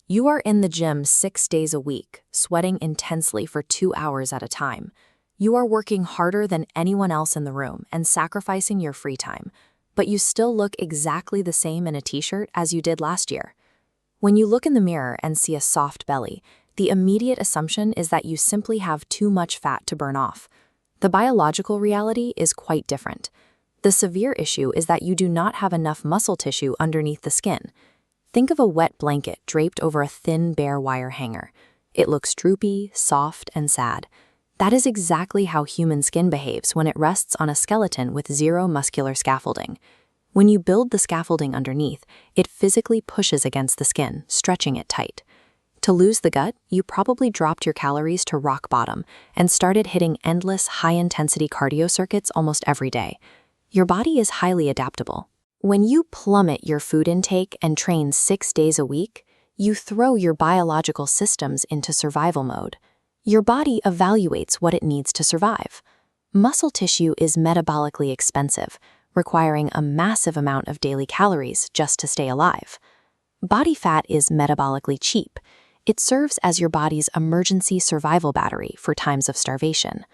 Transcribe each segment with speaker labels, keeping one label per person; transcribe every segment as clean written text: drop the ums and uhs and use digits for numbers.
Speaker 1: You are in the gym 6 days a week, sweating intensely for 2 hours at a time. You are working harder than anyone else in the room and sacrificing your free time, but you still look exactly the same in a t-shirt as you did last year. When you look in the mirror and see a soft belly, the immediate assumption is that you simply have too much fat to burn off. The biological reality is quite different. The severe issue is that you do not have enough muscle tissue underneath the skin. Think of a wet blanket draped over a thin bare wire hanger. It looks droopy, soft, and sad. That is exactly how human skin behaves when it rests on a skeleton with zero muscular scaffolding. When you build the scaffolding underneath, it physically pushes against the skin, stretching it tight. To lose the gut, you probably dropped your calories to rock bottom and started hitting endless high-intensity cardio circuits almost every day. Your body is highly adaptable. When you plummet your food intake and train 6 days a week, you throw your biological systems into survival mode. Your body evaluates what it needs to survive. Muscle tissue is metabolically expensive, requiring a massive amount of daily calories just to stay alive. Body fat is metabolically cheap. It serves as your body's emergency survival battery for times of starvation.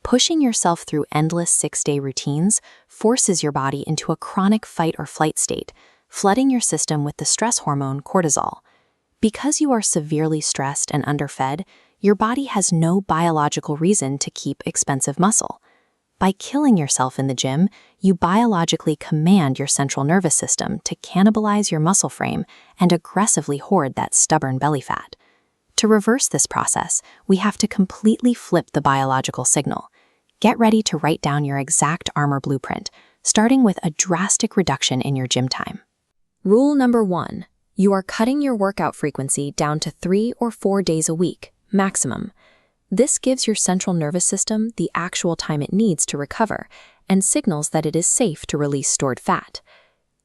Speaker 1: Pushing yourself through endless 6-day routines forces your body into a chronic fight or flight state, flooding your system with the stress hormone cortisol. Because you are severely stressed and underfed, your body has no biological reason to keep expensive muscle. By killing yourself in the gym, you biologically command your central nervous system to cannibalize your muscle frame and aggressively hoard that stubborn belly fat. To reverse this process, we have to completely flip the biological signal. Get ready to write down your exact armor blueprint, starting with a drastic reduction in your gym time. Rule number 1. You are cutting your workout frequency down to 3 or 4 days a week, maximum. This gives your central nervous system the actual time it needs to recover and signals that it is safe to release stored fat.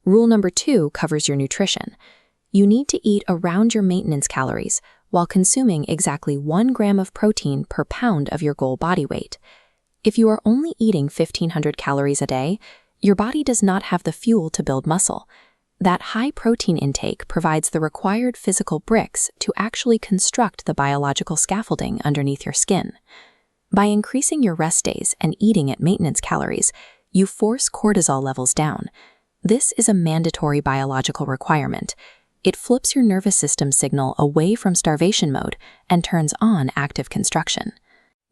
Speaker 1: Rule number 2 covers your nutrition. You need to eat around your maintenance calories while consuming exactly 1 gram of protein per pound of your goal body weight. If you are only eating 1,500 calories a day, your body does not have the fuel to build muscle. That high protein intake provides the required physical bricks to actually construct the biological scaffolding underneath your skin. By increasing your rest days and eating at maintenance calories, you force cortisol levels down. This is a mandatory biological requirement. It flips your nervous system signal away from starvation mode and turns on active construction.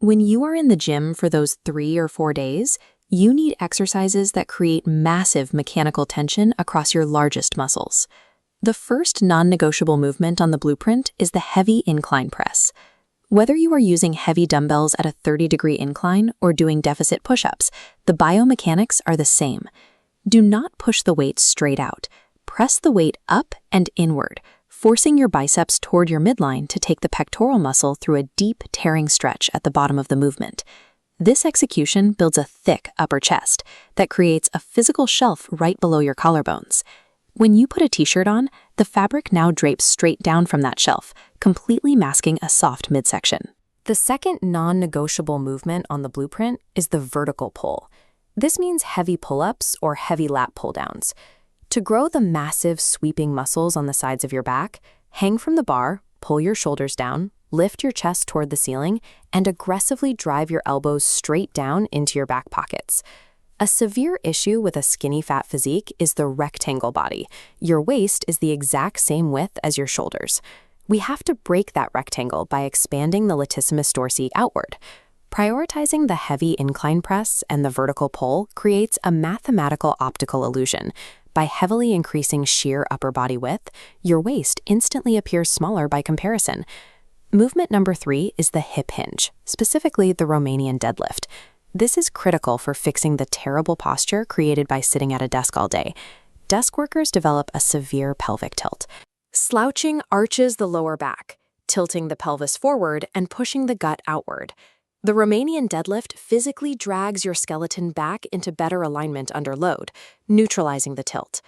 Speaker 1: When you are in the gym for those 3 or 4 days, you need exercises that create massive mechanical tension across your largest muscles. The first non-negotiable movement on the blueprint is the heavy incline press. Whether you are using heavy dumbbells at a 30-degree incline or doing deficit push-ups, the biomechanics are the same. Do not push the weight straight out. Press the weight up and inward, forcing your biceps toward your midline to take the pectoral muscle through a deep, tearing stretch at the bottom of the movement. This execution builds a thick upper chest that creates a physical shelf right below your collarbones. When you put a t-shirt on, the fabric now drapes straight down from that shelf, completely masking a soft midsection. The second non-negotiable movement on the blueprint is the vertical pull. This means heavy pull-ups or heavy lat pull-downs. To grow the massive, sweeping muscles on the sides of your back, hang from the bar, pull your shoulders down, lift your chest toward the ceiling, and aggressively drive your elbows straight down into your back pockets. A severe issue with a skinny fat physique is the rectangle body. Your waist is the exact same width as your shoulders. We have to break that rectangle by expanding the latissimus dorsi outward. Prioritizing the heavy incline press and the vertical pull creates a mathematical optical illusion. By heavily increasing sheer upper body width, your waist instantly appears smaller by comparison. Movement number 3 is the hip hinge, specifically the Romanian deadlift. This is critical for fixing the terrible posture created by sitting at a desk all day. Desk workers develop a severe pelvic tilt. Slouching arches the lower back, tilting the pelvis forward and pushing the gut outward. The Romanian deadlift physically drags your skeleton back into better alignment under load, neutralizing the tilt.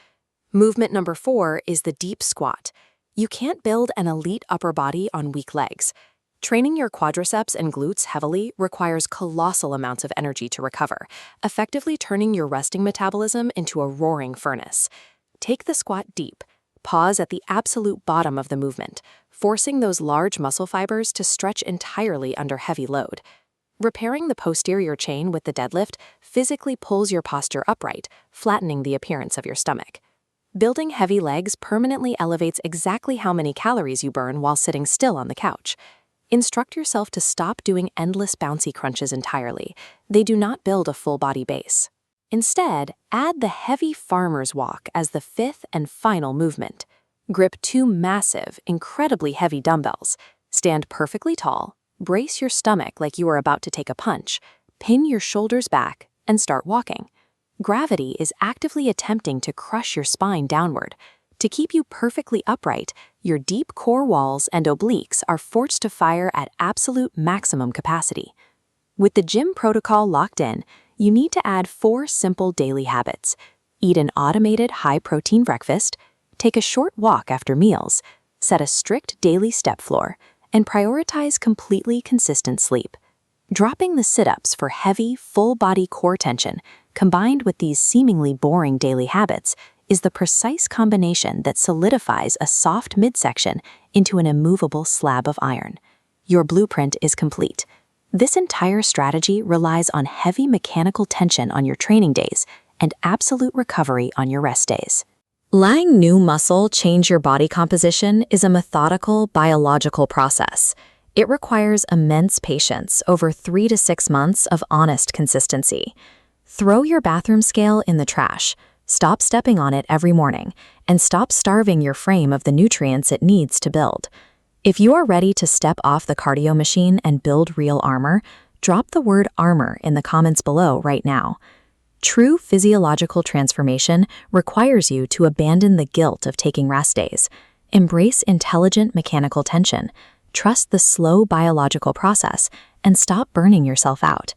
Speaker 1: Movement number 4 is the deep squat. You can't build an elite upper body on weak legs. Training your quadriceps and glutes heavily requires colossal amounts of energy to recover, effectively turning your resting metabolism into a roaring furnace. Take the squat deep. Pause at the absolute bottom of the movement, forcing those large muscle fibers to stretch entirely under heavy load. Repairing the posterior chain with the deadlift physically pulls your posture upright, flattening the appearance of your stomach. Building heavy legs permanently elevates exactly how many calories you burn while sitting still on the couch. Instruct yourself to stop doing endless bouncy crunches entirely. They do not build a full body base. Instead, add the heavy farmer's walk as the fifth and final movement. Grip two massive, incredibly heavy dumbbells. Stand perfectly tall, brace your stomach like you are about to take a punch, pin your shoulders back, and start walking. Gravity is actively attempting to crush your spine downward. To keep you perfectly upright, your deep core walls and obliques are forced to fire at absolute maximum capacity. With the gym protocol locked in, you need to add 4 simple daily habits. Eat an automated high-protein breakfast, take a short walk after meals, set a strict daily step floor, and prioritize completely consistent sleep. Dropping the sit-ups for heavy, full-body core tension, combined with these seemingly boring daily habits, is the precise combination that solidifies a soft midsection into an immovable slab of iron. Your blueprint is complete. This entire strategy relies on heavy mechanical tension on your training days and absolute recovery on your rest days. Letting new muscle change your body composition is a methodical, biological process. It requires immense patience over 3 to 6 months of honest consistency. Throw your bathroom scale in the trash. Stop stepping on it every morning, and stop starving your frame of the nutrients it needs to build. If you are ready to step off the cardio machine and build real armor, drop the word armor in the comments below right now. True physiological transformation requires you to abandon the guilt of taking rest days. Embrace intelligent mechanical tension. Trust the slow biological process, and stop burning yourself out.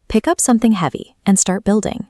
Speaker 1: Pick up something heavy and start building.